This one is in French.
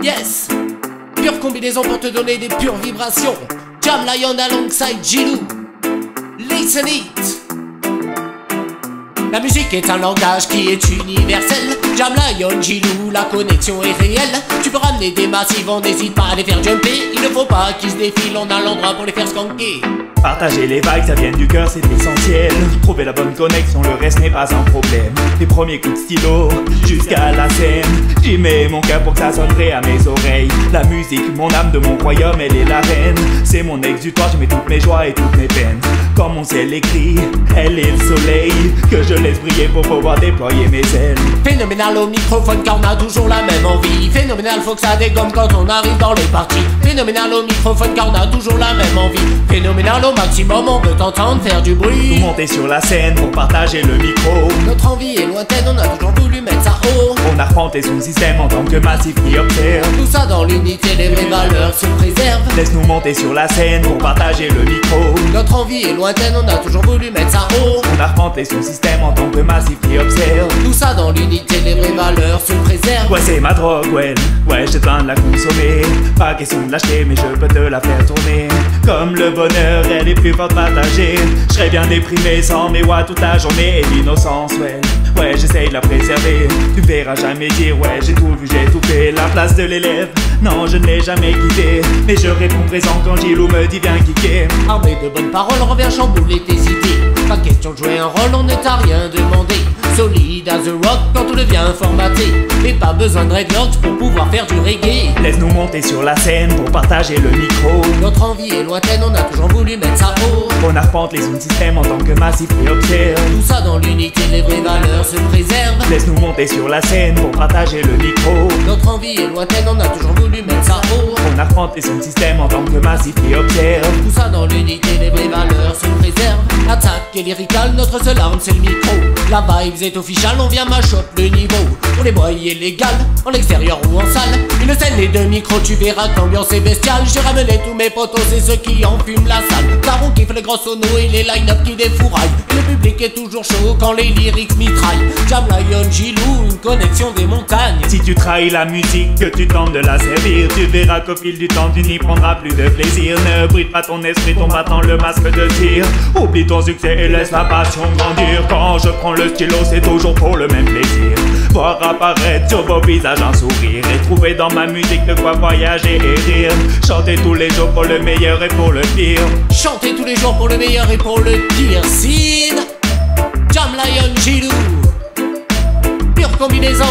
Yes, pure combinaison pour te donner des pures vibrations. Jam Lion alongside Gilou. Listen it. La musique est un langage qui est universel. Jam Lion, Gilou, la connexion est réelle. Tu peux ramener des massifs, on n'hésite pas à les faire jumper. Il ne faut pas qu'ils se défilent, on a l'endroit pour les faire skanker. Partager les vibes, ça vient du cœur, c'est essentiel. Trouver la bonne connexion, le reste n'est pas un problème. Les premiers coups de stylo, jusqu'à la scène. J'y mets mon cœur pour que ça sonne vrai à mes oreilles. La musique, mon âme de mon royaume, elle est la reine. C'est mon exutoire, j'y mets toutes mes joies et toutes mes peines. Comme mon ciel écrit, elle est le soleil que je laisse briller pour pouvoir déployer mes ailes. Phénoménal au microphone car on a toujours la même envie. Phénoménal, faut que ça dégomme quand on arrive dans les parties. Phénoménal au microphone car on a toujours la même envie. Phénoménal au maximum, on veut t'entendre faire du bruit. Nous monter sur la scène pour partager le micro. Notre envie est lointaine, on a toujours voulu mettre ça haut. On arpente son système en tant que massif qui observe. Tout ça dans l'unité, les vraies valeurs se préservent. Laisse-nous monter sur la scène pour partager le micro. Notre envie est lointaine, on a toujours voulu mettre ça haut. On arpente son système en tant que massif qui observe. Tout ça dans l'unité, les vraies valeurs se préservent. Ouais, c'est ma drogue, ouais, j'ai besoin de la consommer. Pas question de l'acheter, mais je peux te la faire tourner. Comme le bonheur, elle est plus forte partagée. Je serais bien déprimé sans mes watts toute la journée. Et l'innocence, ouais, j'essaye de la préserver. Tu verras jamais dire, ouais, j'ai tout vu, j'ai tout fait. La place de l'élève, non, je ne l'ai jamais quitté. Mais je réponds présent quand Gilou me dit viens kicker. Armé de bonnes paroles, reviens chambouler tes idées. Pas question de jouer un rôle, on n'est à rien demandé. Solide as a rock quand tout devient formaté. Et pas besoin de dreadlocks pour pouvoir faire du reggae. Laisse-nous monter sur la scène pour partager le micro. Notre envie est lointaine, on a toujours voulu mettre ça haut. On arpente les zones système en tant que massif et observe. Tout ça dans l'unité, les vraies valeurs se préservent. Laisse-nous monter sur la scène pour partager le micro. Notre envie est lointaine, on a toujours voulu mettre ça haut. On arpente les zones système en tant que massif et observe. Tout ça dans l'unité, les vraies valeurs se préservent. Attaque et lyrical, notre seule arme c'est le micro. La vibes est official, on vient mash up le niveau. On les boyer légal, en extérieur ou en salle. Une scène et deux micros, tu verras que l'ambiance est bestiale. J'ai ramené tous mes potos, c'est ceux qui enfument la salle. Daron qui fait les gros sonos et les line-up qui défouraillent. Et le public est toujours chaud quand les lyrics mitraillent. Jam Lion, Gilou, une connexion des montagnes. Si tu trahis la musique, que tu tentes de la servir, tu verras qu'au fil du temps tu n'y prendras plus de plaisir. Ne bride pas ton esprit, ton battant le masque de tir. Oublie ton succès et laisse la passion grandir. Quand je prends le stylo, c'est toujours pour le même plaisir. Voir apparaître sur vos visages un sourire. Et trouver dans ma musique de quoi voyager et rire. Chanter tous les jours pour le meilleur et pour le pire. Chanter tous les jours pour le meilleur et pour le pire. Sid, Jam Lion, Gilou, pure combinaison.